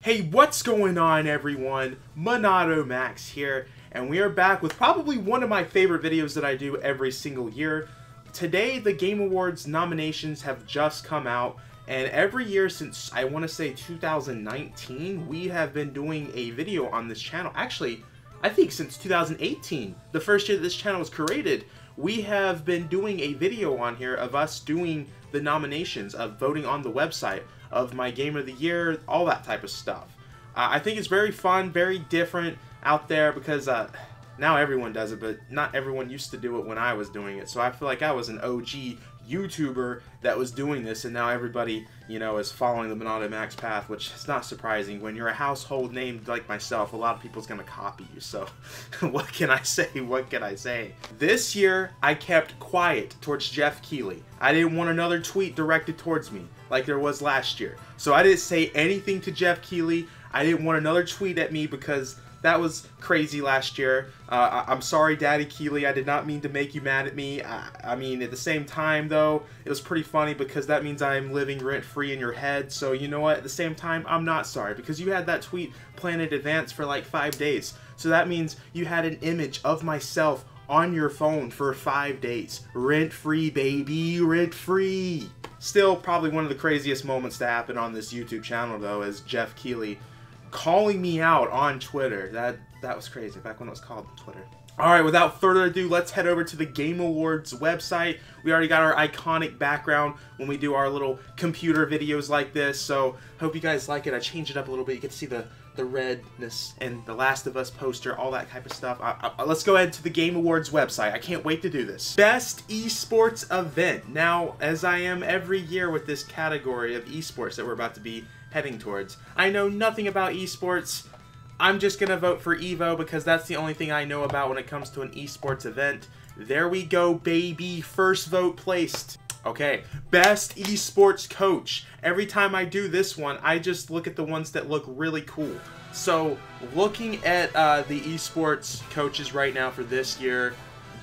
Hey, what's going on, everyone? MONADO Max here, and we are back with probably one of my favorite videos that I do every single year. Today, the Game Awards nominations have just come out, and every year since, I want to say 2019, we have been doing a video on this channel. Actually, I think since 2018, the first year that this channel was created, we have been doing a video on here of us doing the nominations, of voting on the website, of my game of the year, all that type of stuff. I think it's very fun, very different out there because now everyone does it, but not everyone used to do it when I was doing it. So I feel like I was an OG YouTuber that was doing this, and now everybody, you know, is following the MONADO Max path, which is not surprising. When you're a household name like myself, a lot of people's gonna copy you, so what can I say? What can I say? This year, I kept quiet towards Jeff Keighley. I didn't want another tweet directed towards me like there was last year. So I didn't say anything to Jeff Keighley. I didn't want another tweet at me because that was crazy last year. I'm sorry, Daddy Keighley. I did not mean to make you mad at me. I mean, at the same time, though, it was pretty funny because that means I'm living rent-free in your head. So, you know what? At the same time, I'm not sorry because you had that tweet planned in advance for like 5 days. So that means you had an image of myself on your phone for 5 days. Rent-free, baby. Rent-free. Still, probably one of the craziest moments to happen on this YouTube channel, though, is Jeff Keighley calling me out on Twitter. That was crazy, back when it was called Twitter. Alright, without further ado, let's head over to the Game Awards website. We already got our iconic background when we do our little computer videos like this, so hope you guys like it. I changed it up a little bit. You get to see the redness and the Last of Us poster, all that type of stuff. Let's go ahead to the Game Awards website. I can't wait to do this. Best Esports Event. Now, as I am every year with this category of esports that we're about to be heading towards, I know nothing about esports. I'm just gonna vote for Evo because that's the only thing I know about when it comes to an esports event. There we go, baby. First vote placed. Okay, best esports coach. Every time I do this one, I just look at the ones that look really cool. So, looking at the esports coaches right now for this year,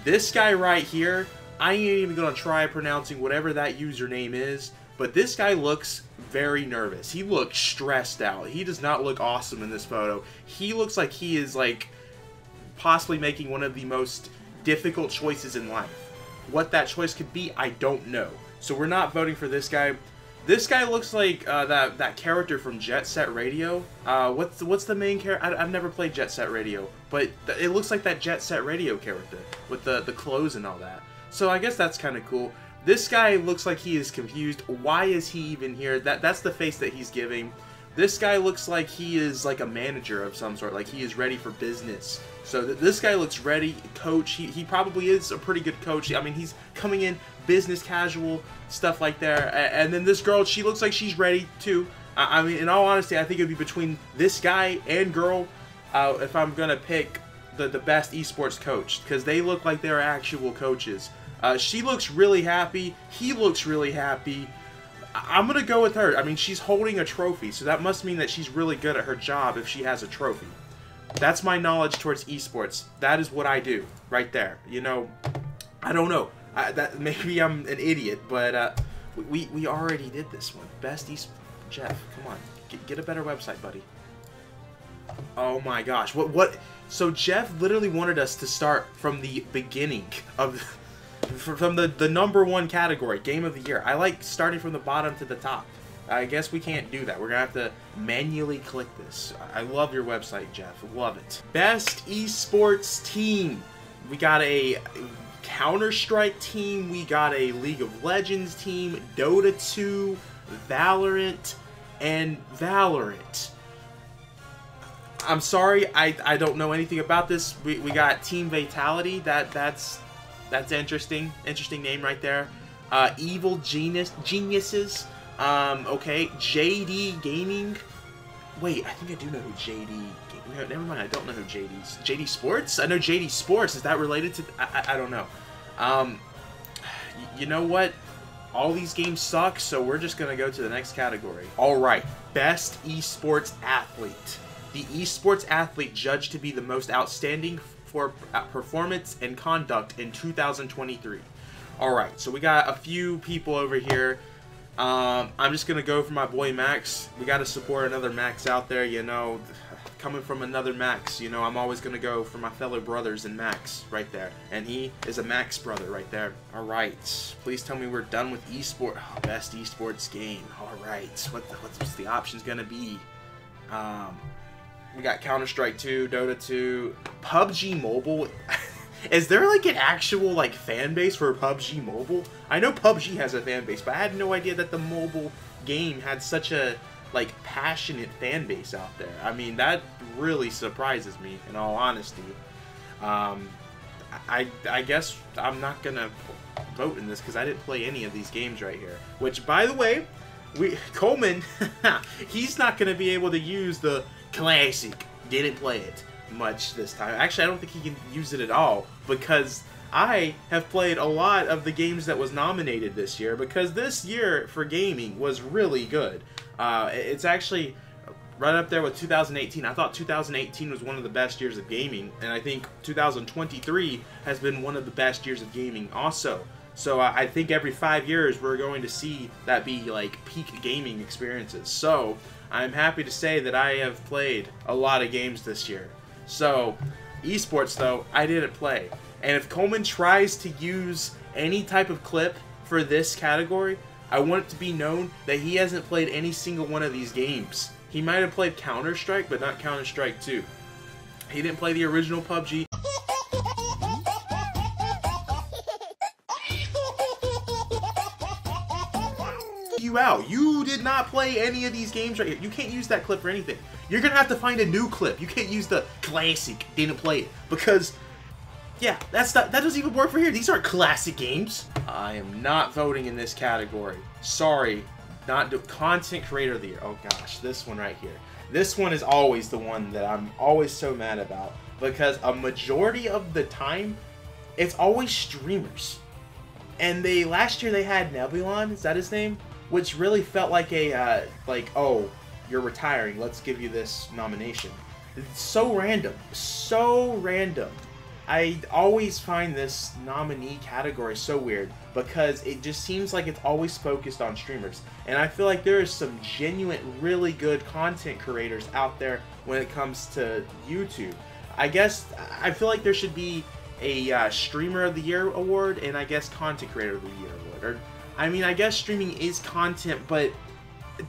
this guy right here, I ain't even gonna try pronouncing whatever that username is, but this guy looks very nervous. He looks stressed out. He does not look awesome in this photo. He looks like he is like possibly making one of the most difficult choices in life. What that choice could be, I don't know. So we're not voting for this guy. This guy looks like that character from Jet Set Radio. What's the main character? I've never played Jet Set Radio, but it looks like that Jet Set Radio character with the clothes and all that. So I guess that's kind of cool. This guy looks like he is confused. Why is he even here? That's the face that he's giving. This guy looks like he is like a manager of some sort, like he is ready for business. So this guy looks ready. Coach, he probably is a pretty good coach. I mean, he's coming in business casual, stuff like that. And then this girl, she looks like she's ready too. I mean, in all honesty, I think it would be between this guy and girl if I'm going to pick the best esports coach, because they look like they're actual coaches. She looks really happy. He looks really happy. I'm going to go with her. I mean, she's holding a trophy, so that must mean that she's really good at her job if she has a trophy. That's my knowledge towards esports. That is what I do right there. You know, I don't know. Maybe I'm an idiot, but we already did this one. Best esports. Jeff, come on. Get a better website, buddy. Oh my gosh. What? So Jeff literally wanted us to start from the beginning of... From the #1 category, Game of the Year. I like starting from the bottom to the top. I guess we can't do that. We're going to have to manually click this. I love your website, Jeff. Love it. Best Esports Team. We got a Counter-Strike team. We got a League of Legends team. Dota 2, Valorant, and Valorant. I'm sorry, I don't know anything about this. We got Team Fatality. That's interesting. Interesting name right there. Evil Geniuses. Okay. JD Gaming. Wait, I think I do know who JD... Never mind, I don't know who JD's... JD Sports? I know JD Sports. Is that related to... I don't know. You know what? All these games suck, so we're just going to go to the next category. Alright. Best Esports Athlete. The Esports Athlete judged to be the most outstanding for performance and conduct in 2023. Alright, so we got a few people over here. I'm just gonna go for my boy Max. We gotta support another Max out there, you know. Coming from another Max, you know, I'm always gonna go for my fellow brothers and Max right there. And he is a Max brother right there. Alright. Please tell me we're done with esports. Oh, best esports game. Alright. What's the options gonna be? We got Counter-Strike 2, Dota 2, PUBG Mobile. Is there like an actual like fan base for PUBG Mobile? I know PUBG has a fan base, but I had no idea that the mobile game had such a like passionate fan base out there. I mean, that really surprises me, in all honesty. I guess I'm not gonna vote in this because I didn't play any of these games right here. Which, by the way, Coleman, he's not gonna be able to use the classic. Didn't play it much this time. Actually, I don't think he can use it at all because I have played a lot of the games that was nominated this year, because this year for gaming was really good. It's actually right up there with 2018. I thought 2018 was one of the best years of gaming, and I think 2023 has been one of the best years of gaming also. So I think every 5 years we're going to see that be like peak gaming experiences. So I'm happy to say that I have played a lot of games this year. So esports though, I didn't play. And if Coleman tries to use any type of clip for this category, I want it to be known that he hasn't played any single one of these games. He might have played Counter-Strike, but not Counter-Strike 2. He didn't play the original PUBG. You out. You did not play any of these games right here. You can't use that clip for anything. You're gonna have to find a new clip. You can't use the classic didn't play it, because yeah, that doesn't even work for here. These aren't classic games. I am not voting in this category. Sorry, content creator of the year. Oh gosh, this one right here. This one is always the one that I'm always so mad about, because a majority of the time, it's always streamers. And last year they had Nebulon, is that his name? Which really felt like a, oh, you're retiring, let's give you this nomination. It's so random. So random. I always find this nominee category so weird, because it just seems like it's always focused on streamers. And I feel like there is some genuine, really good content creators out there when it comes to YouTube. I guess, I feel like there should be a Streamer of the Year award, and I guess Content Creator of the Year award. Or, I mean, I guess streaming is content, but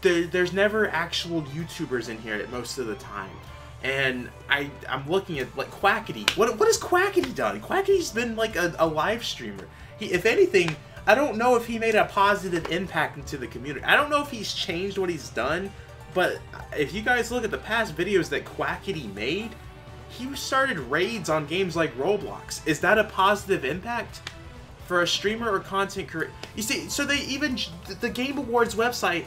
there's never actual YouTubers in here most of the time. And I'm looking at, like, Quackity. What has Quackity done? Quackity's been, like, a live streamer. If anything, I don't know if he made a positive impact into the community. I don't know if he's changed what he's done, but if you guys look at the past videos that Quackity made, he started raids on games like Roblox. Is that a positive impact for a streamer or content creator? You see, so the Game Awards website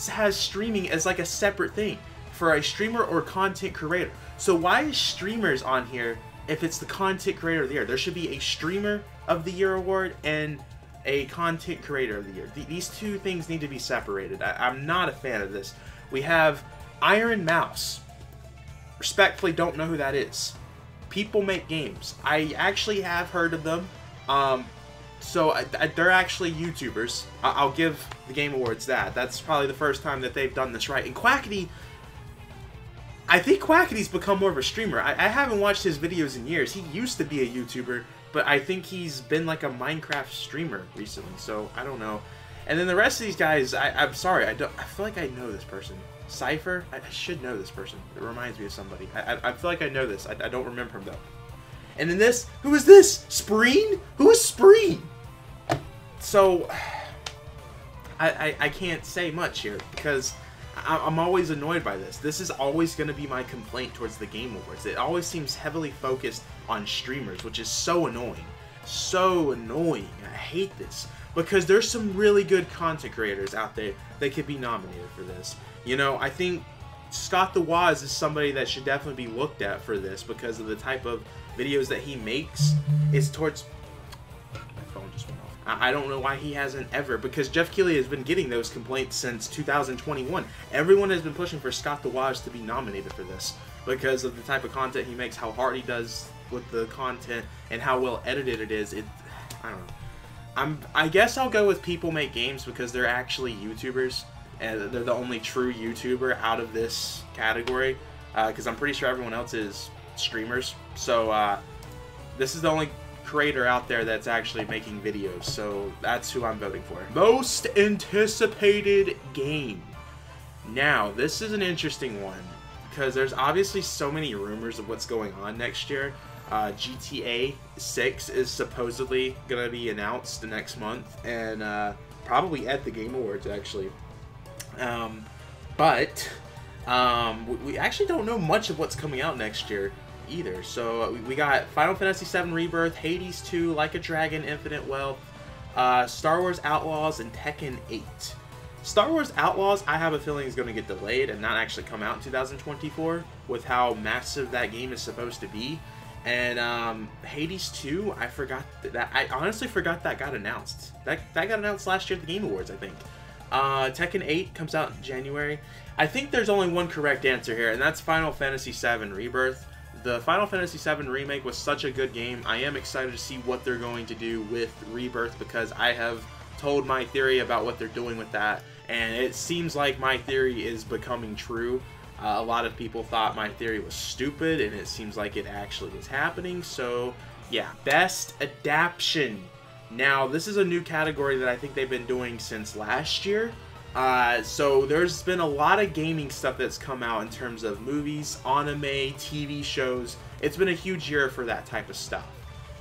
has streaming as like a separate thing for a streamer or content creator. So why is streamers on here if it's the Content Creator of the Year? There should be a Streamer of the Year award and a Content Creator of the Year. These two things need to be separated. I'm not a fan of this. We have Iron Mouse. Respectfully, don't know who that is. People make games. I actually have heard of them. So they're actually YouTubers. I'll give the Game Awards that. That's probably the first time that they've done this right. And Quackity, I think Quackity's become more of a streamer. I haven't watched his videos in years. He used to be a YouTuber, but I think he's been like a Minecraft streamer recently. So I don't know. And then the rest of these guys, I'm sorry, I feel like I know this person. Cypher? I should know this person. It reminds me of somebody. I feel like I know this. I don't remember him though. And then this, who is this? Spreen? Who is Spreen? So, I can't say much here, because I'm always annoyed by this. This is always going to be my complaint towards the Game Awards. It always seems heavily focused on streamers, which is so annoying. So annoying. I hate this. Because there's some really good content creators out there that could be nominated for this. You know, I think Scott the Woz is somebody that should definitely be looked at for this, because of the type of videos that he makes. Is towards... My phone just went off. I don't know why he hasn't ever, because Jeff Keighley has been getting those complaints since 2021. Everyone has been pushing for Scott the Woz to be nominated for this, because of the type of content he makes, how hard he does with the content, and how well edited it is. I don't know. I guess I'll go with People Make Games because they're actually YouTubers, and they're the only true YouTuber out of this category. Because I'm pretty sure everyone else is streamers. So this is the only creator out there that's actually making videos. So that's who I'm voting for. Most anticipated game. Now, this is an interesting one because there's obviously so many rumors of what's going on next year. GTA 6 is supposedly going to be announced next month, and probably at the Game Awards, actually. But we actually don't know much of what's coming out next year either. So we got Final Fantasy VII Rebirth, Hades 2, Like a Dragon, Infinite Wealth, Star Wars Outlaws, and Tekken 8. Star Wars Outlaws, I have a feeling is going to get delayed and not actually come out in 2024 with how massive that game is supposed to be. And Hades 2, I forgot that. I honestly forgot that got announced. That got announced last year at the Game Awards, I think. Tekken 8 comes out in January. I think there's only one correct answer here, and that's Final Fantasy VII Rebirth. The Final Fantasy VII Remake was such a good game. I am excited to see what they're going to do with Rebirth because I have told my theory about what they're doing with that, and it seems like my theory is becoming true. A lot of people thought my theory was stupid, and it seems like it actually is happening. So, yeah. Best Adaptation. Now, this is a new category that I think they've been doing since last year. So there's been a lot of gaming stuff that's come out in terms of movies, anime, TV shows. It's been a huge year for that type of stuff.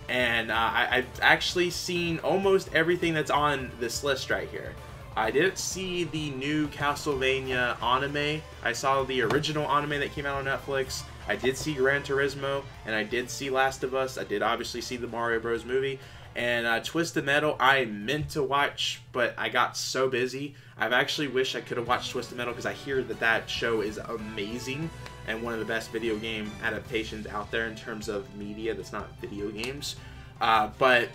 And I've actually seen almost everything that's on this list right here. I didn't see the new Castlevania anime. I saw the original anime that came out on Netflix. I did see Gran Turismo, and I did see Last of Us. I did obviously see the Mario Bros. Movie. And Twisted Metal, I meant to watch, but I got so busy. I've actually wished I could have watched Twisted Metal because I hear that that show is amazing and one of the best video game adaptations out there in terms of media that's not video games. But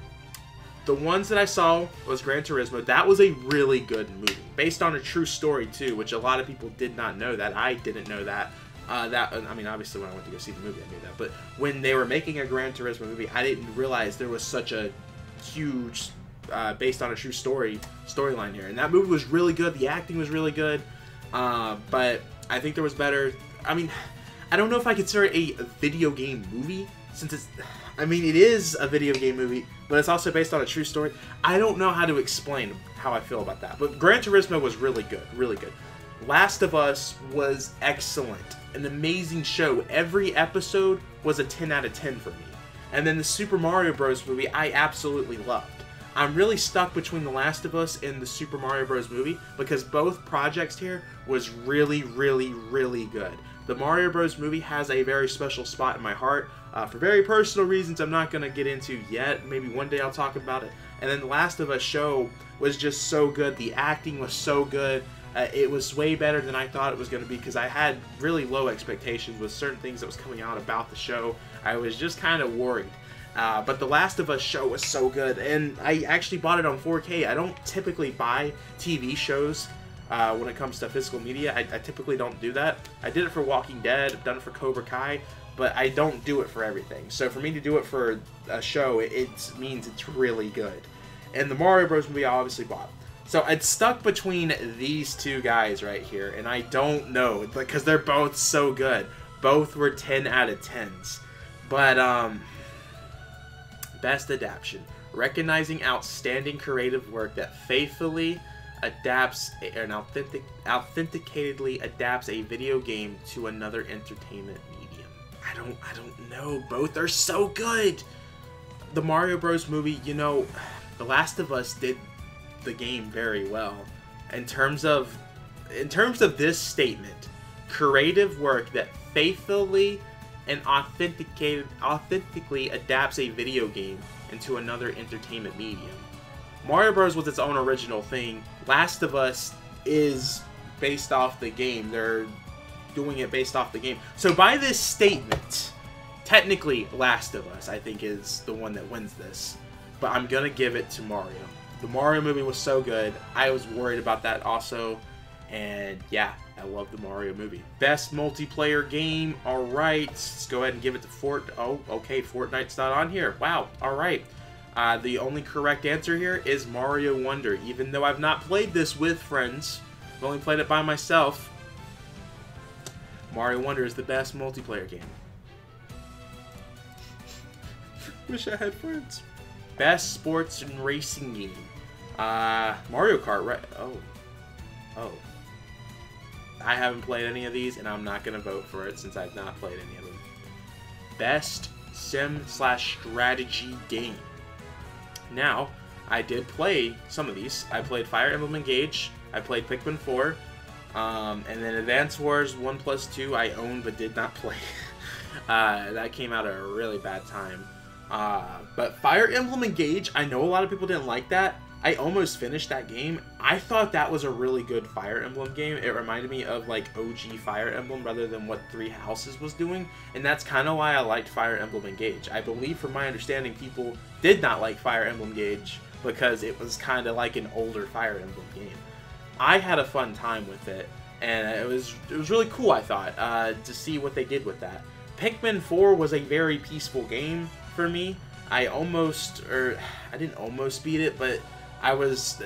the ones that I saw was Gran Turismo. That was a really good movie, based on a true story too, which a lot of people did not know that. I didn't know that. I mean, obviously when I went to go see the movie, I knew that. But when they were making a Gran Turismo movie, I didn't realize there was such a huge, based on a true storyline here. And that movie was really good. The acting was really good. But I think there was better. I mean, I don't know if I consider it a video game movie, since it's, I mean, it is a video game movie, but it's also based on a true story. I don't know how to explain how I feel about that. But Gran Turismo was really good, really good. Last of Us was excellent. An amazing show. Every episode was a 10 out of 10 for me. And then the Super Mario Bros. Movie, I absolutely loved. I'm really stuck between The Last of Us and the Super Mario Bros. Movie because both projects here was really, really, really good. The Mario Bros. Movie has a very special spot in my heart for very personal reasons I'm not going to get into yet. Maybe one day I'll talk about it. And then The Last of Us show was just so good. The acting was so good. It was way better than I thought it was going to be because I had really low expectations with certain things that was coming out about the show. I was just kind of worried. But The Last of Us show was so good, and I actually bought it on 4K. I don't typically buy TV shows when it comes to physical media. I typically don't do that. I did it for Walking Dead, I've done it for Cobra Kai, but I don't do it for everything. So for me to do it for a show, it means it's really good. And the Mario Bros. Movie I obviously bought. So it's stuck between these two guys right here, and I don't know, because they're both so good. Both were 10 out of 10s. But, Best Adaptation. Recognizing outstanding creative work that faithfully adapts and authenticatedly adapts a video game to another entertainment medium. I don't know. Both are so good. The Mario Bros. Movie, you know, The Last of Us did the game very well. In terms of this statement, creative work that faithfully and authentically adapts a video game into another entertainment medium. Mario Bros. Was its own original thing. Last of Us is based off the game. They're doing it based off the game. So by this statement, technically Last of Us, I think, is the one that wins this. But I'm gonna give it to Mario. The Mario movie was so good. I was worried about that also. And yeah, I love the Mario movie. Best multiplayer game. Alright, let's go ahead and give it to Oh, okay, Fortnite's not on here. Wow, alright. The only correct answer here is Mario Wonder. Even though I've not played this with friends, I've only played it by myself, Mario Wonder is the best multiplayer game. Wish I had friends. Best sports and racing game. Mario Kart, right? Oh. I haven't played any of these, and I'm not going to vote for it since I've not played any of them. Best sim/strategy game. Now, I did play some of these. I played Fire Emblem Engage. I played Pikmin 4. And then Advance Wars 1+2 I owned but did not play. That came out at a really bad time. But Fire Emblem Engage, I know a lot of people didn't like that. I almost finished that game. I thought that was a really good Fire Emblem game. It reminded me of like OG Fire Emblem rather than what Three Houses was doing. And that's kind of why I liked Fire Emblem Engage. I believe, from my understanding, people did not like Fire Emblem Engage because it was kind of like an older Fire Emblem game. I had a fun time with it, and it was really cool, I thought, to see what they did with that. Pikmin 4 was a very peaceful game for me. I didn't almost beat it, but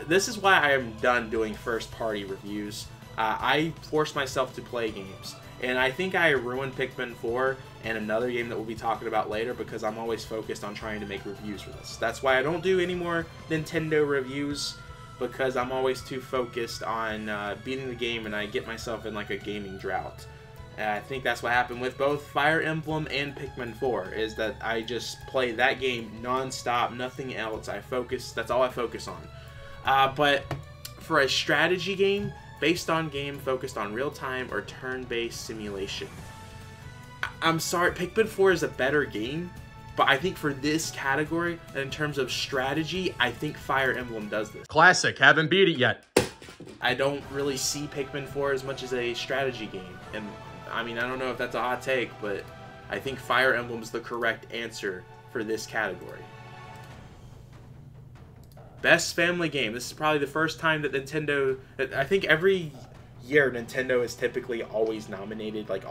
this is why I am done doing first-party reviews. I forced myself to play games, and I think I ruined Pikmin 4 and another game that we'll be talking about later because I'm always focused on trying to make reviews for this. That's why I don't do any more Nintendo reviews, because I'm always too focused on beating the game, and I get myself in like a gaming drought. I think that's what happened with both Fire Emblem and Pikmin 4, is that I just play that game non-stop, nothing else. That's all I focus on. But for a strategy game, based on game focused on real-time or turn-based simulation, I'm sorry, Pikmin 4 is a better game, but I think for this category, in terms of strategy, I think Fire Emblem does this. Classic, haven't beat it yet. I don't really see Pikmin 4 as much as a strategy game, and I mean, I don't know if that's a hot take, but I think Fire Emblem is the correct answer for this category. Best family game. This is probably the first time that Nintendo, I think every year Nintendo is typically always nominated, like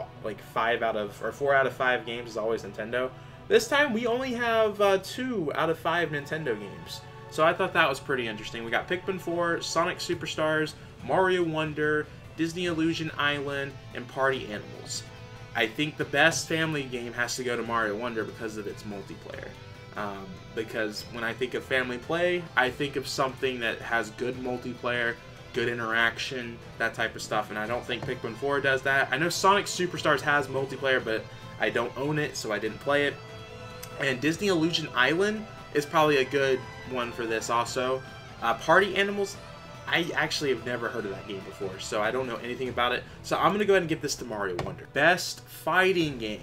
4 out of 5 games is always Nintendo. This time we only have 2 out of 5 Nintendo games. So I thought that was pretty interesting. We got Pikmin 4, Sonic Superstars, Mario Wonder, Disney Illusion Island, and Party Animals. I think the best family game has to go to Mario Wonder because of its multiplayer. Because when I think of family play, I think of something that has good multiplayer, good interaction, that type of stuff, and I don't think Pikmin 4 does that. I know Sonic Superstars has multiplayer, but I don't own it, so I didn't play it. And Disney Illusion Island is probably a good one for this also. Party Animals, I actually have never heard of that game before, so I don't know anything about it. So I'm going to go ahead and give this to Mario Wonder. Best fighting game.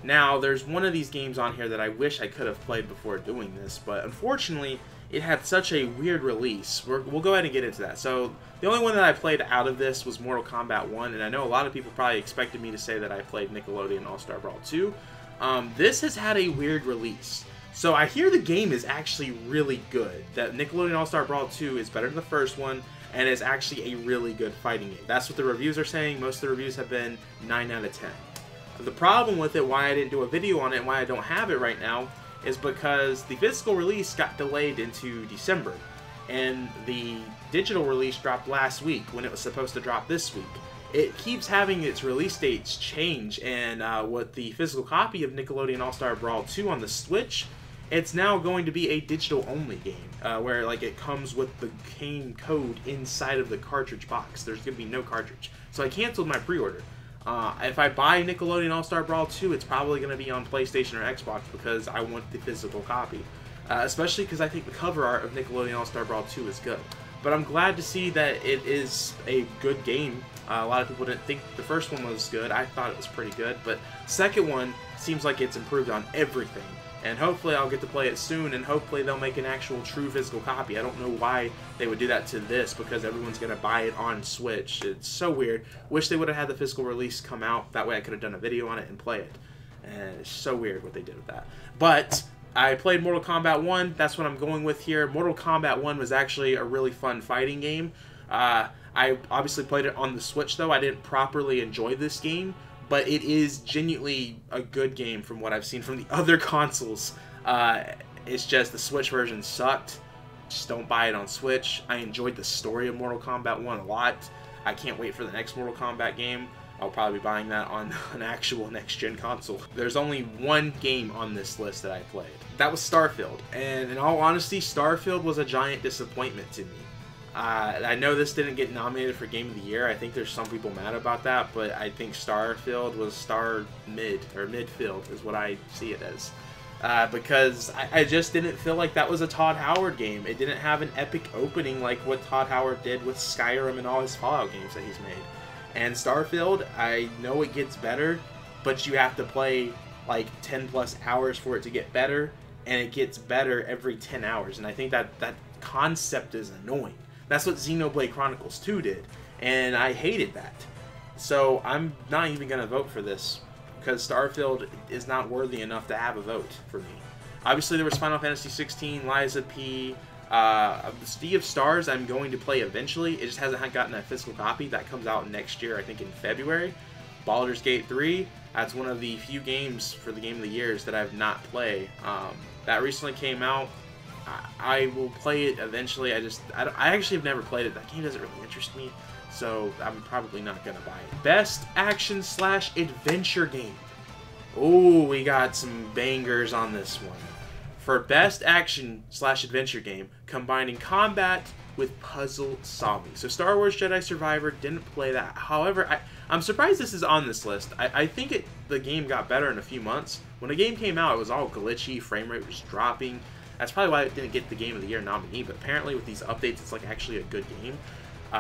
Now, there's one of these games on here that I wish I could have played before doing this, but unfortunately, it had such a weird release. We'll go ahead and get into that. So, the only one that I played out of this was Mortal Kombat 1, and I know a lot of people probably expected me to say that I played Nickelodeon All-Star Brawl 2. This has had a weird release. So I hear the game is actually really good, that Nickelodeon All-Star Brawl 2 is better than the first one, and is actually a really good fighting game. That's what the reviews are saying. Most of the reviews have been 9 out of 10. But the problem with it, why I didn't do a video on it, and why I don't have it right now, is because the physical release got delayed into December, and the digital release dropped last week when it was supposed to drop this week. It keeps having its release dates change, and with the physical copy of Nickelodeon All-Star Brawl 2 on the Switch, it's now going to be a digital-only game, where like it comes with the game code inside of the cartridge box. There's going to be no cartridge. So I canceled my pre-order. If I buy Nickelodeon All-Star Brawl 2, it's probably going to be on PlayStation or Xbox because I want the physical copy. Especially because I think the cover art of Nickelodeon All-Star Brawl 2 is good. But I'm glad to see that it is a good game. A lot of people didn't think the first one was good. I thought it was pretty good. But the second one seems like it's improved on everything. And hopefully I'll get to play it soon, and hopefully they'll make an actual true physical copy. I don't know why they would do that to this, because everyone's going to buy it on Switch. It's so weird. Wish they would have had the physical release come out. That way I could have done a video on it and play it. And it's so weird what they did with that. But I played Mortal Kombat 1. That's what I'm going with here. Mortal Kombat 1 was actually a really fun fighting game. I obviously played it on the Switch, though. I didn't properly enjoy this game, but it is genuinely a good game from what I've seen from the other consoles. It's just the Switch version sucked. Just don't buy it on Switch. I enjoyed the story of Mortal Kombat 1 a lot. I can't wait for the next Mortal Kombat game. I'll probably be buying that on an actual next-gen console. There's only one game on this list that I played. That was Starfield. And in all honesty, Starfield was a giant disappointment to me. I know this didn't get nominated for Game of the Year. I think there's some people mad about that, but I think Starfield was midfield is what I see it as. Because I just didn't feel like that was a Todd Howard game. It didn't have an epic opening like what Todd Howard did with Skyrim and all his Fallout games that he's made. And Starfield, I know it gets better, but you have to play like 10 plus hours for it to get better, and it gets better every 10 hours. And I think that concept is annoying. That's what Xenoblade Chronicles 2 did, and I hated that. So I'm not even going to vote for this, because Starfield is not worthy enough to have a vote for me. Obviously, there was Final Fantasy 16, Liza P. Sea of Stars I'm going to play eventually. It just hasn't gotten a physical copy. That comes out next year, I think in February. Baldur's Gate 3, that's one of the few games for the Game of the Years that I've not played. That recently came out. I will play it eventually. I actually have never played it. That game doesn't really interest me, so I'm probably not going to buy it. Best action / adventure game. Oh, we got some bangers on this one. For best action / adventure game, combining combat with puzzle solving. So Star Wars Jedi Survivor, didn't play that. However, I'm surprised this is on this list. I think the game got better in a few months. When the game came out, it was all glitchy, frame rate was dropping. That's probably why it didn't get the Game of the Year nominee, but apparently with these updates, it's like actually a good game.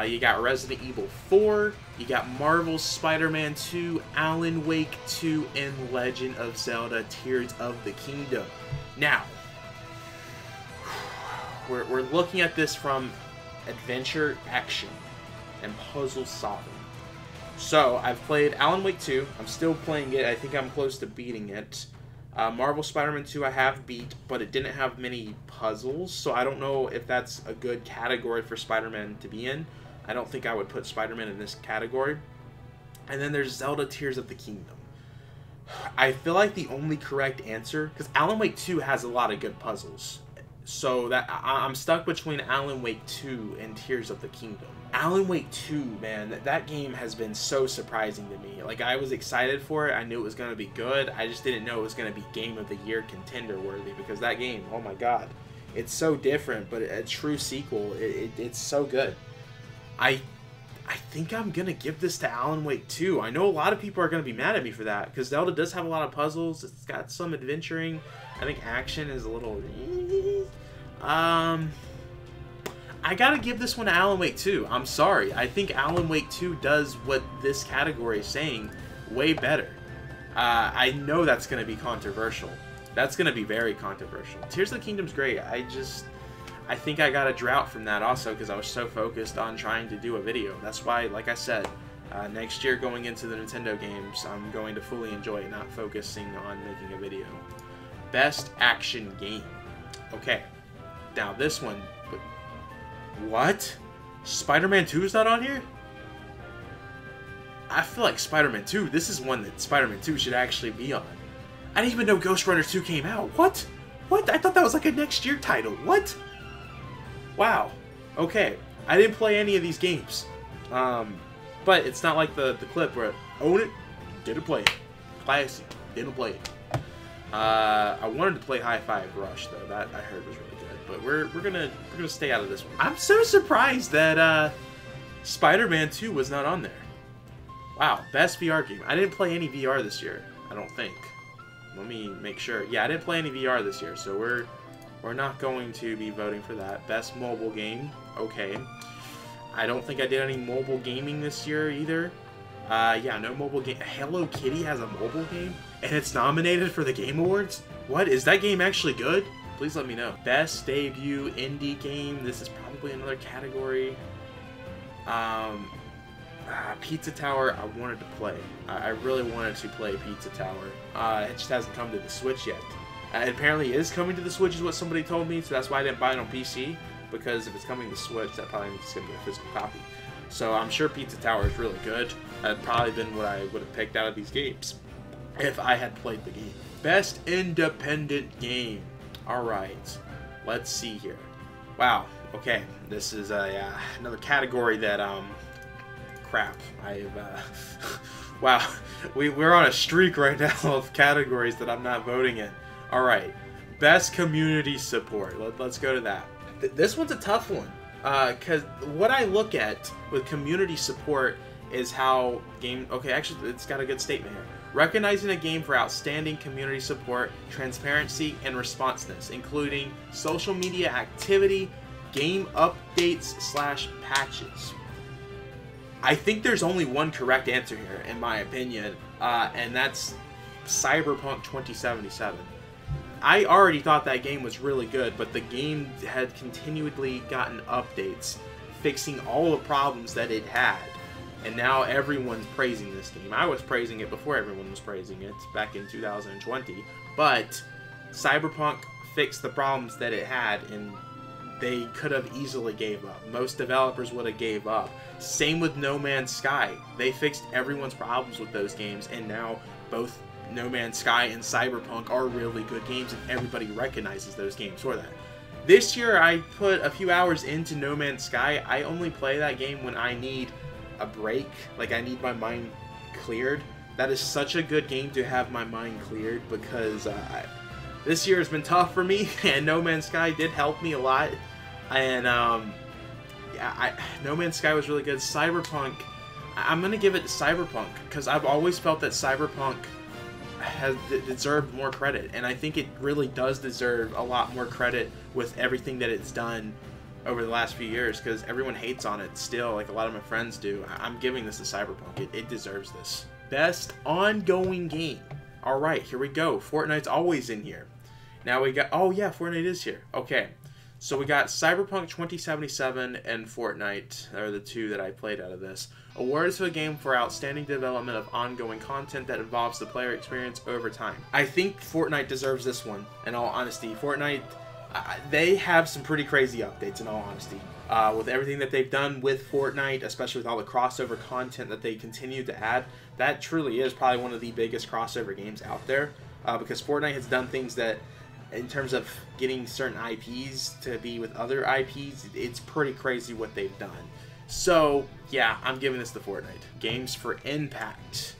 You got Resident Evil 4, you got Marvel's Spider-Man 2, Alan Wake 2, and Legend of Zelda Tears of the Kingdom. Now, we're looking at this from adventure, action, and puzzle solving. So, I've played Alan Wake 2. I'm still playing it. I think I'm close to beating it. Marvel Spider-Man 2 I have beat, but it didn't have many puzzles, so I don't know if that's a good category for Spider-Man to be in. I don't think I would put Spider-Man in this category. And then there's Zelda Tears of the Kingdom. I feel like the only correct answer, because Alan Wake 2 has a lot of good puzzles, so that I'm stuck between Alan Wake 2 and Tears of the Kingdom. Alan Wake 2, man, that game has been so surprising to me. Like, I was excited for it. I knew it was going to be good. I just didn't know it was going to be Game of the Year contender worthy, because that game, oh my god, it's so different, but a true sequel. It's so good. I think I'm going to give this to Alan Wake 2. I know a lot of people are going to be mad at me for that, because Zelda does have a lot of puzzles. It's got some adventuring. I think action is a little... I gotta give this one to Alan Wake 2. I'm sorry. I think Alan Wake 2 does what this category is saying way better. I know that's going to be controversial. That's going to be very controversial. Tears of the Kingdom's great. I think I got a drought from that also because I was so focused on trying to do a video. That's why, like I said, next year going into the Nintendo games, I'm going to fully enjoy it, not focusing on making a video. Best action game. Okay. Now this one... What? Spider-Man 2 is not on here? I feel like Spider-Man 2, this is one that Spider-Man 2 should actually be on. I didn't even know Ghost Runner 2 came out. What? What? I thought that was like a next year title. What? Wow. Okay. I didn't play any of these games. But it's not like the clip where own it, didn't play it. Classic, didn't play it. I wanted to play High Five Rush though. That I heard was really good. But we're gonna stay out of this one. I'm so surprised that Spider-Man 2 was not on there. Wow, best VR game. I didn't play any VR this year. I don't think. Let me make sure. Yeah, I didn't play any VR this year, so we're not going to be voting for that. Best mobile game. Okay. I don't think I did any mobile gaming this year either. Yeah, no mobile game. Hello Kitty has a mobile game, and it's nominated for the Game Awards? What? Is that game actually good? Please let me know. Best debut indie game. This is probably another category. Pizza Tower, I wanted to play. I really wanted to play Pizza Tower. It just hasn't come to the Switch yet. It apparently is coming to the Switch is what somebody told me, so that's why I didn't buy it on PC, because if it's coming to Switch, that probably means it's going to be a physical copy. So I'm sure Pizza Tower is really good. That'd probably been what I would have picked out of these games if I had played the game. Best independent game. Alright, let's see here. Wow, okay, this is a, another category that, crap, wow, we're on a streak right now of categories that I'm not voting in. Alright, best community support, let's go to that. This one's a tough one, because what I look at with community support is how okay, actually, it's got a good statement here. Recognizing a game for outstanding community support, transparency, and responsiveness, including social media activity, game updates / patches. I think there's only one correct answer here, in my opinion, and that's Cyberpunk 2077. I already thought that game was really good, but the game had continually gotten updates, fixing all the problems that it had. And now everyone's praising this game. I was praising it before everyone was praising it, back in 2020. But Cyberpunk fixed the problems that it had, and they could have easily gave up. Most developers would have gave up. Same with No Man's Sky. They fixed everyone's problems with those games, and now both No Man's Sky and Cyberpunk are really good games, and everybody recognizes those games for that. This year, I put a few hours into No Man's Sky. I only play that game when I need a break, like I need my mind cleared. That is such a good game to have my mind cleared, because this year has been tough for me, and No Man's Sky did help me a lot. And yeah, No Man's Sky was really good. Cyberpunk, I'm gonna give it to Cyberpunk, because I've always felt that Cyberpunk has deserved more credit, and I think it really does deserve a lot more credit with everything that it's done over the last few years, because everyone hates on it still, like a lot of my friends do. I'm giving this to Cyberpunk. It deserves this. Best ongoing game. Alright, here we go. Fortnite's always in here. Now we got, oh yeah, Fortnite is here. Okay, so we got Cyberpunk 2077 and Fortnite are the two that I played out of this. Awards to a game for outstanding development of ongoing content that involves the player experience over time. I think Fortnite deserves this one, in all honesty. Fortnite, they have some pretty crazy updates, in all honesty. With everything that they've done with Fortnite, especially with all the crossover content that they continue to add, that truly is probably one of the biggest crossover games out there. Because Fortnite has done things that, in terms of getting certain IPs to be with other IPs, it's pretty crazy what they've done. So, yeah, I'm giving this to Fortnite. Games for Impact.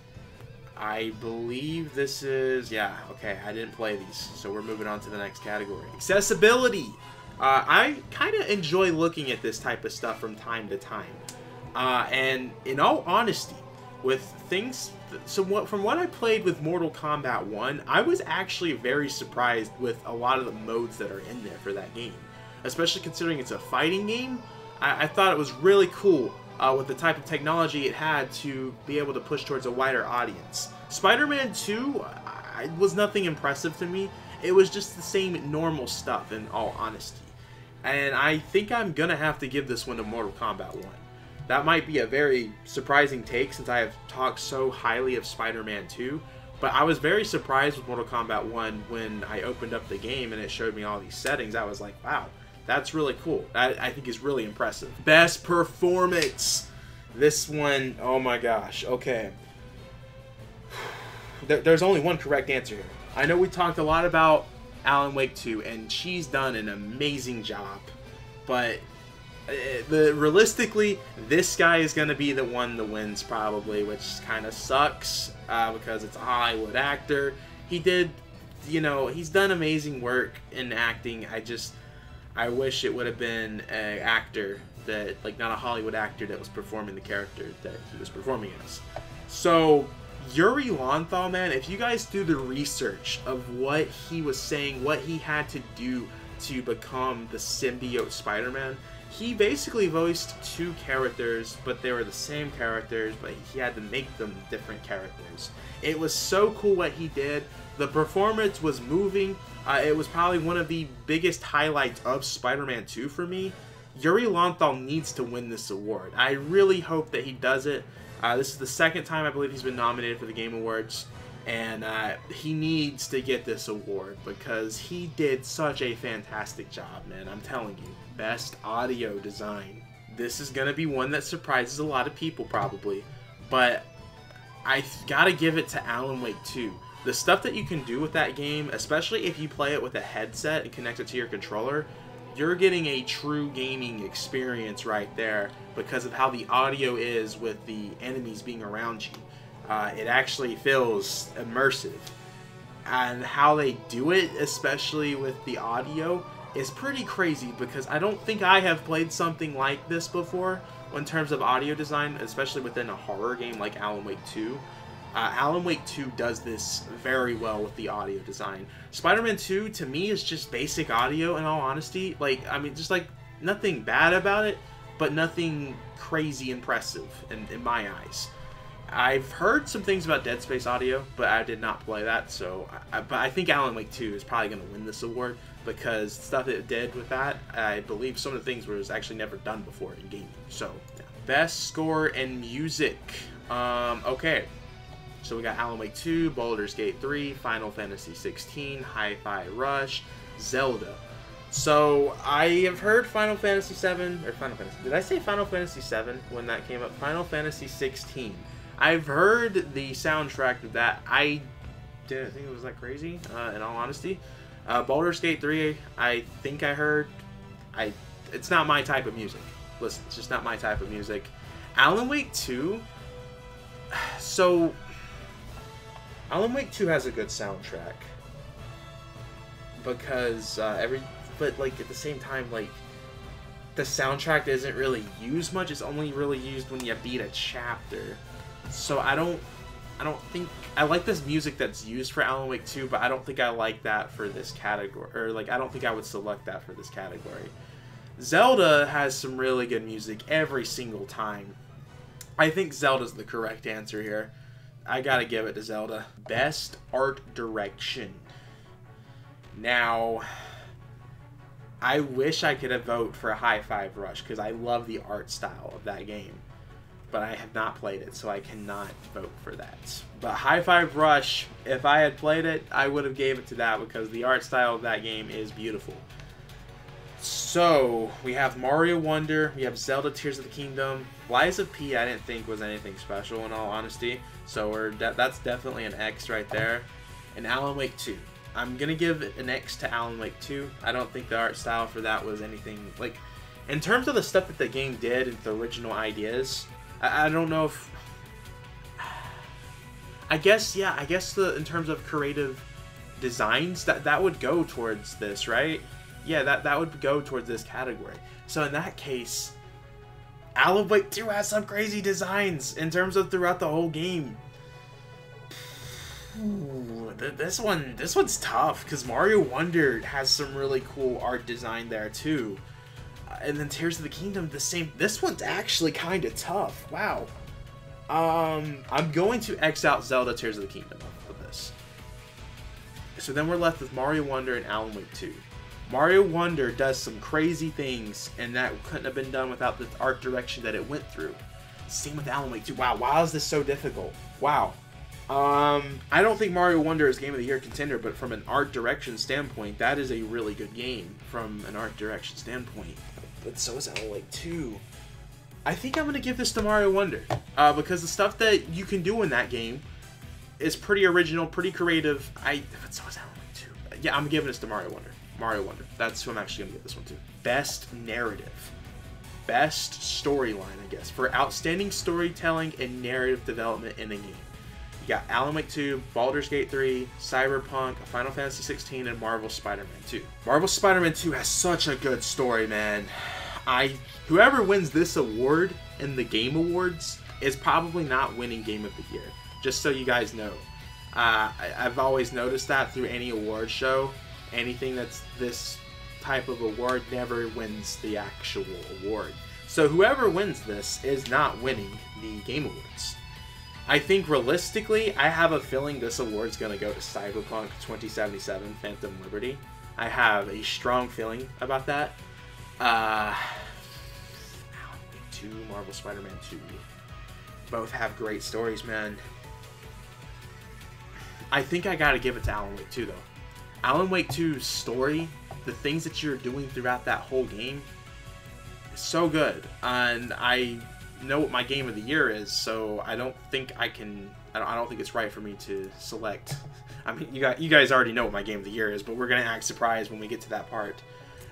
I believe this is, yeah, okay, I didn't play these, so we're moving on to the next category. Accessibility. I kind of enjoy looking at this type of stuff from time to time. And in all honesty, with things, so from what I played with Mortal Kombat 1, I was actually very surprised with a lot of the modes that are in there for that game. Especially considering it's a fighting game, I thought it was really cool. With the type of technology it had to be able to push towards a wider audience. Spider-Man 2 was nothing impressive to me. It was just the same normal stuff, in all honesty. And I think I'm gonna have to give this one to Mortal Kombat 1. That might be a very surprising take, since I have talked so highly of Spider-Man 2. But I was very surprised with Mortal Kombat 1 when I opened up the game and it showed me all these settings. I was like, wow. That's really cool. That, I think, is really impressive. Best performance. This one, oh my gosh. Okay. There's only one correct answer here. I know we talked a lot about Alan Wake 2, and she's done an amazing job. But realistically, this guy is going to be the one that wins probably, which kind of sucks because it's a Hollywood actor. He did, you know, he's done amazing work in acting. I wish it would have been an actor that, like, not a Hollywood actor that was performing the character that he was performing as. So, Yuri Lowenthal, man, if you guys do the research of what he was saying, what he had to do to become the symbiote Spider-Man, he basically voiced two characters, but they were the same characters, but he had to make them different characters. It was so cool what he did. The performance was moving. It was probably one of the biggest highlights of Spider-Man 2 for me. Yuri Lowenthal needs to win this award. I really hope that he does it. This is the second time I believe he's been nominated for the Game Awards, and he needs to get this award because he did such a fantastic job, man. I'm telling you. Best audio design. This is going to be one that surprises a lot of people probably, but I gotta give it to Alan Wake 2. The stuff that you can do with that game, especially if you play it with a headset and connect it to your controller, you're getting a true gaming experience right there because of how the audio is with the enemies being around you. It actually feels immersive. And how they do it, especially with the audio, is pretty crazy because I don't think I have played something like this before in terms of audio design, especially within a horror game like Alan Wake 2. Alan Wake 2 does this very well with the audio design. Spider-Man 2, to me, is just basic audio, in all honesty. Like, I mean, just like, nothing bad about it, but nothing crazy impressive in my eyes. I've heard some things about Dead Space audio, but I did not play that, so... but I think Alan Wake 2 is probably going to win this award, because stuff it did with that, I believe some of the things was actually never done before in gaming. So, yeah. Best score and music. Okay. So we got Alan Wake 2, Baldur's Gate 3, Final Fantasy 16, Hi-Fi Rush, Zelda. So I have heard Final Fantasy 7, or Final Fantasy, did I say Final Fantasy 7 when that came up? Final Fantasy 16. I've heard the soundtrack of that. I didn't think it was that crazy, in all honesty. Baldur's Gate 3, I think I heard. It's not my type of music. Listen, it's just not my type of music. Alan Wake 2, so... Alan Wake 2 has a good soundtrack because but like at the same time, like the soundtrack isn't really used much. It's only really used when you beat a chapter. So I don't think I like this music that's used for Alan Wake 2, but I don't think I like that for this category, or like I don't think I would select that for this category. Zelda has some really good music every single time. I think Zelda's the correct answer here. I gotta give it to Zelda. Best art direction. Now, I wish I could have voted for Hi-Fi Rush because I love the art style of that game. But I have not played it, so I cannot vote for that. But Hi-Fi Rush, if I had played it, I would have gave it to that because the art style of that game is beautiful. So, we have Mario Wonder, we have Zelda Tears of the Kingdom. Lies of P I didn't think was anything special in all honesty, so that's definitely an X right there. And Alan Wake 2. I'm going to give an X to Alan Wake 2. I don't think the art style for that was anything, like, in terms of the stuff that the game did and the original ideas, I don't know if, I guess in terms of creative designs, that would go towards this, right? Yeah, that would go towards this category. So in that case, Alan Wake 2 has some crazy designs in terms of throughout the whole game. Ooh, this one's tough because Mario Wonder has some really cool art design there too. And then Tears of the Kingdom, the same. This one's actually kind of tough. Wow. I'm going to X out Zelda Tears of the Kingdom of this. So then we're left with Mario Wonder and Alan Wake 2. Mario Wonder does some crazy things, and that couldn't have been done without the art direction that it went through. Same with Alan Wake 2. Wow, why is this so difficult? Wow. I don't think Mario Wonder is Game of the Year contender, but from an art direction standpoint, that is a really good game from an art direction standpoint. But so is Alan Wake 2. I think I'm going to give this to Mario Wonder, because the stuff that you can do in that game is pretty original, pretty creative. But so is Alan Wake 2. Yeah, I'm giving this to Mario Wonder. Mario Wonder. That's who I'm actually going to give this one to. Best narrative. Best storyline, I guess, for outstanding storytelling and narrative development in a game. You got Alan Wake 2, Baldur's Gate 3, Cyberpunk, Final Fantasy 16, and Marvel Spider-Man 2. Marvel Spider-Man 2 has such a good story, man. Whoever wins this award in the Game Awards is probably not winning Game of the Year. Just so you guys know. I've always noticed that through any award show. Anything that's this type of award never wins the actual award. So whoever wins this is not winning the Game Awards. I think realistically, I have a feeling this award's going to go to Cyberpunk 2077 Phantom Liberty. I have a strong feeling about that. Alan Wake 2, Marvel Spider-Man 2. Both have great stories, man. I think I got to give it to Alan Wake 2, though. Alan Wake 2's story, the things that you're doing throughout that whole game, is so good. And I know what my Game of the Year is, so I don't think I can I don't think it's right for me to select. I mean, you guys already know what my game of the year is, but we're gonna act surprised when we get to that part.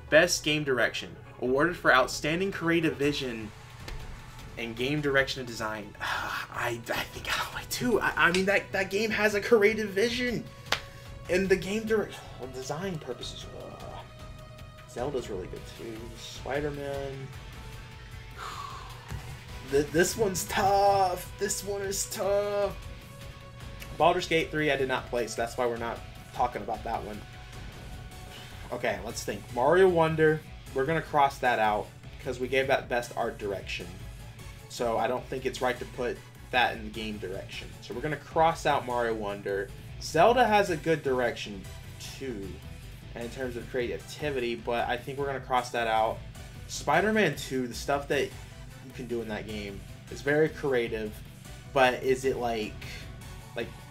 Best game direction, awarded for outstanding creative vision and game direction and design. I think Alan Wake 2. I mean, that game has a creative vision, and the game design purposes. Zelda's really good too. Spider-Man. This one's tough. This one is tough. Baldur's Gate 3 I did not play, so that's why we're not talking about that one. Okay, let's think. Mario Wonder, we're going to cross that out because we gave that best art direction. So I don't think it's right to put that in the game direction. So we're going to cross out Mario Wonder. Zelda has a good direction too, in terms of creativity, but I think we're going to cross that out. Spider-Man 2, the stuff that you can do in that game is very creative, but is it like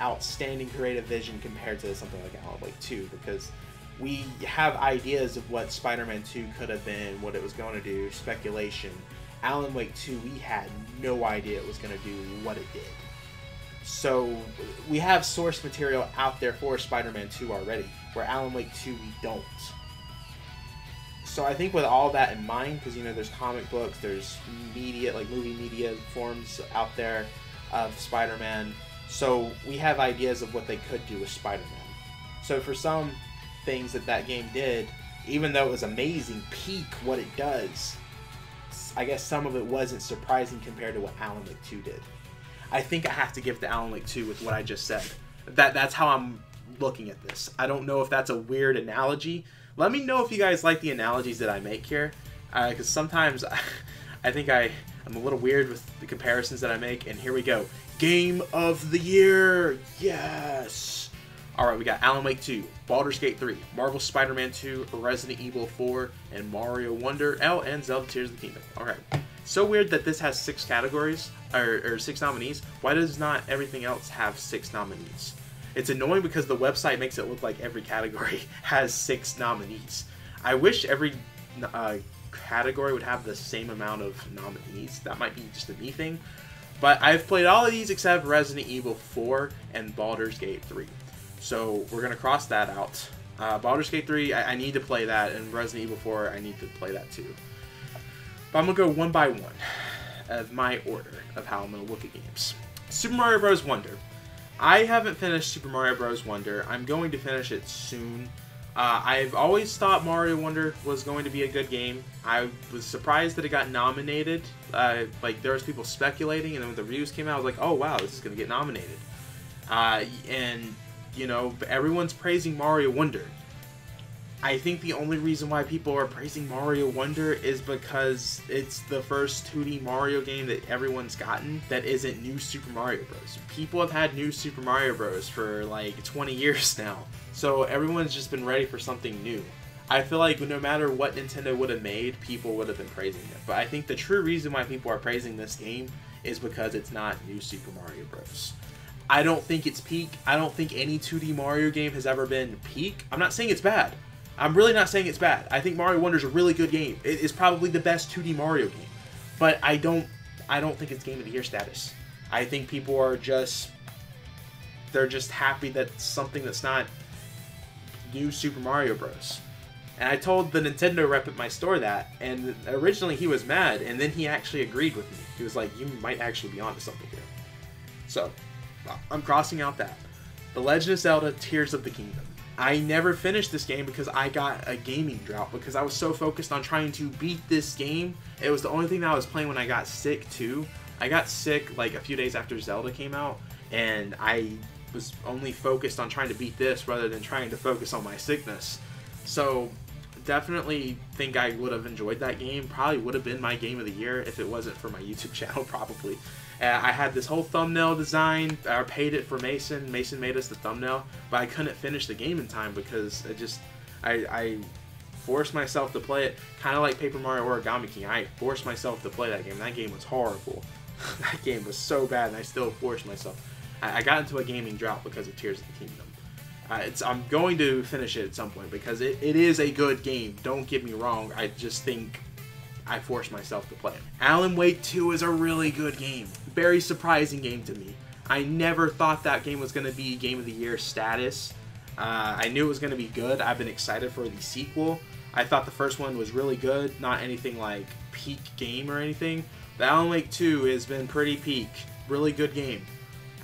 outstanding creative vision compared to something like Alan Wake 2? Because we have ideas of what Spider-Man 2 could have been, what it was going to do, speculation. Alan Wake 2, we had no idea it was going to do what it did. So we have source material out there for Spider-Man 2 already, where Alan Wake 2 we don't. So I think with all that in mind, because, you know, there's comic books, there's media, like movie media forms out there of Spider-Man. So we have ideas of what they could do with Spider-Man. So for some things that game did, even though it was amazing, peak what it does, I guess some of it wasn't surprising compared to what Alan Wake 2 did. I think I have to give to Alan Wake 2 with what I just said. That's how I'm looking at this. I don't know if that's a weird analogy. Let me know if you guys like the analogies that I make here, because sometimes I think I'm a little weird with the comparisons that I make, and here we go. Game of the Year! Yes! Alright, we got Alan Wake 2, Baldur's Gate 3, Marvel Spider-Man 2, Resident Evil 4, and Mario Wonder, and Zelda Tears of the Kingdom. Alright. So weird that this has 6 categories, or 6 nominees. Why does not everything else have 6 nominees? It's annoying because the website makes it look like every category has 6 nominees. I wish every category would have the same amount of nominees. That might be just a me thing. But I've played all of these except Resident Evil 4 and Baldur's Gate 3. So we're going to cross that out. Baldur's Gate 3, I need to play that, and Resident Evil 4, I need to play that too. But I'm going to go one by one of my order of how I'm going to look at games. Super Mario Bros. Wonder. I haven't finished Super Mario Bros. Wonder. I'm going to finish it soon. I've always thought Mario Wonder was going to be a good game. I was surprised that it got nominated. Like, there was people speculating, and then when the reviews came out, I was like, oh wow, this is going to get nominated. And, you know, everyone's praising Mario Wonder. I think the only reason why people are praising Mario Wonder is because it's the first 2D Mario game that everyone's gotten that isn't New Super Mario Bros. People have had New Super Mario Bros. For like 20 years now, so everyone's just been ready for something new. I feel like no matter what Nintendo would have made, people would have been praising it. But I think the true reason why people are praising this game is because it's not New Super Mario Bros. I don't think it's peak. I don't think any 2D Mario game has ever been peak. I'm not saying it's bad. I'm really not saying it's bad. I think Mario Wonder is a really good game. It is probably the best 2D Mario game. But I don't think it's Game of the Year status. I think people are just, they're just happy that something that's not New Super Mario Bros. And I told the Nintendo rep at my store that, and originally he was mad, and then he actually agreed with me. He was like, you might actually be onto something here. So, I'm crossing out that. The Legend of Zelda Tears of the Kingdom. I never finished this game because I got a gaming drought, because I was so focused on trying to beat this game. It was the only thing that I was playing when I got sick too. I got sick like a few days after Zelda came out, and I was only focused on trying to beat this rather than trying to focus on my sickness. So definitely think I would have enjoyed that game. Probably would have been my game of the year if it wasn't for my YouTube channel, probably. I had this whole thumbnail design. I paid it for Mason. Mason made us the thumbnail, but I couldn't finish the game in time because I forced myself to play it, kind of like Paper Mario Origami King. I forced myself to play that game. That game was horrible. That game was so bad, and I still forced myself. I got into a gaming drought because of Tears of the Kingdom. I'm going to finish it at some point because it is a good game. Don't get me wrong. I just think I forced myself to play it. Alan Wake 2 is a really good game. Very surprising game to me. I never thought that game was going to be Game of the Year status. I knew it was going to be good. I've been excited for the sequel. I thought the first one was really good, not anything like peak game or anything. The Alan Wake 2 has been pretty peak. Really good game.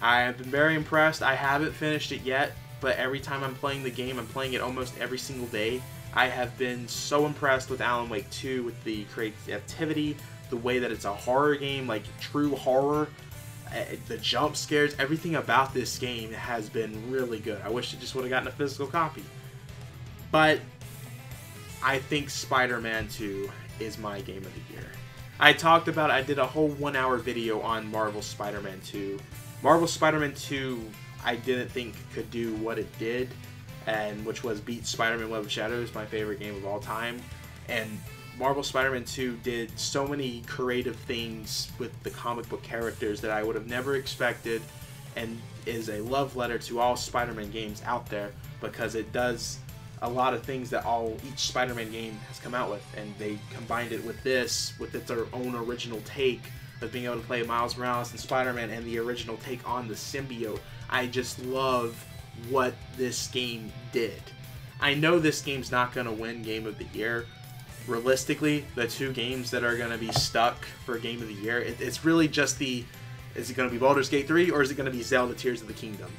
I have been very impressed. I haven't finished it yet, but every time I'm playing the game, I'm playing it almost every single day. I have been so impressed with Alan Wake 2, with the creativity, the way that it's a horror game, like true horror, the jump scares, everything about this game has been really good. I wish it just would have gotten a physical copy. But I think Spider-Man 2 is my game of the year. I talked about it. I did a whole 1-hour video on Marvel's Spider-Man 2. Marvel's Spider-Man 2 I didn't think could do what it did, and which was beat Spider-Man Web of Shadows, my favorite game of all time. And Marvel Spider-Man 2 did so many creative things with the comic book characters that I would have never expected, and is a love letter to all Spider-Man games out there, because it does a lot of things that each Spider-Man game has come out with, and they combined it with this, with its own original take of being able to play Miles Morales and Spider-Man, and the original take on the symbiote. I just love what this game did. I know this game's not going to win Game of the Year. Realistically, the two games that are going to be stuck for Game of the Year, it's really just is it going to be Baldur's Gate 3 or is it going to be Zelda Tears of the Kingdom?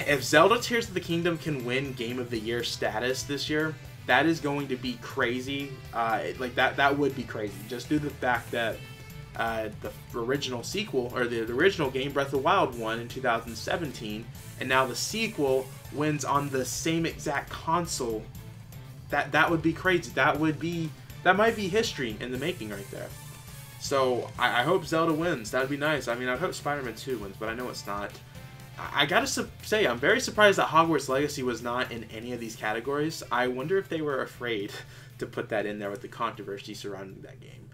If Zelda Tears of the Kingdom can win Game of the Year status this year, that is going to be crazy. Like that would be crazy, just due to the fact that the original sequel, or the original game, Breath of the Wild, won in 2017, and now the sequel wins on the same exact console. That would be crazy. That might be history in the making right there. So I hope Zelda wins. That'd be nice. I mean, I hope Spider-Man 2 wins, but I know it's not. I gotta say, I'm very surprised that Hogwarts Legacy was not in any of these categories. I wonder if they were afraid to put that in there with the controversy surrounding that game.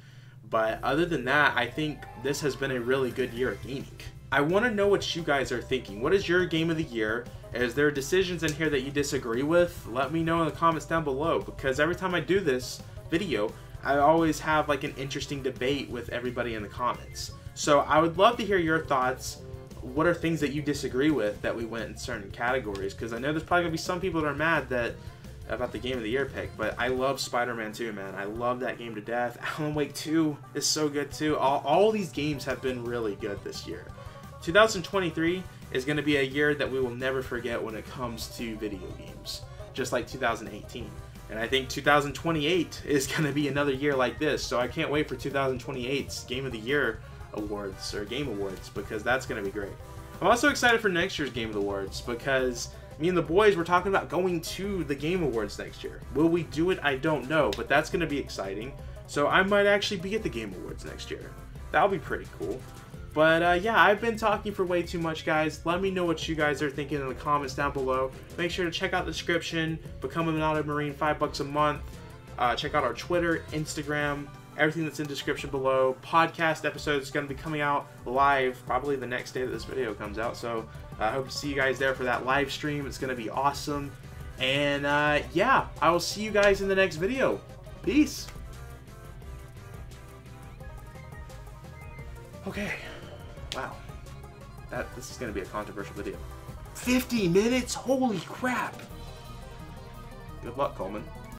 But other than that, I think this has been a really good year of gaming. I want to know what you guys are thinking. What is your game of the year? Is there decisions in here that you disagree with? Let me know in the comments down below, because every time I do this video, I always have like an interesting debate with everybody in the comments. So I would love to hear your thoughts. What are things that you disagree with that we went in certain categories? Because I know there's probably going to be some people that are mad about the Game of the Year pick, but I love Spider-Man 2, man. I love that game to death. Alan Wake 2 is so good too. All these games have been really good this year. 2023 is going to be a year that we will never forget when it comes to video games, just like 2018. And I think 2028 is going to be another year like this, so I can't wait for 2028's Game of the Year awards, or Game Awards, because that's going to be great. I'm also excited for next year's Game Awards, because me and the boys were talking about going to the Game Awards next year. Will we do it? I don't know, but that's going to be exciting. So I might actually be at the Game Awards next year. That'll be pretty cool. But yeah, I've been talking for way too much, guys. Let me know what you guys are thinking in the comments down below. Make sure to check out the description. Become a MONADO Marine, $5 a month. Check out our Twitter, Instagram, everything that's in the description below. Podcast episodes going to be coming out live probably the next day that this video comes out. So I hope to see you guys there for that live stream. It's going to be awesome. And yeah, I will see you guys in the next video. Peace. Okay. Wow. This is going to be a controversial video. 50 minutes? Holy crap. Good luck, Coleman.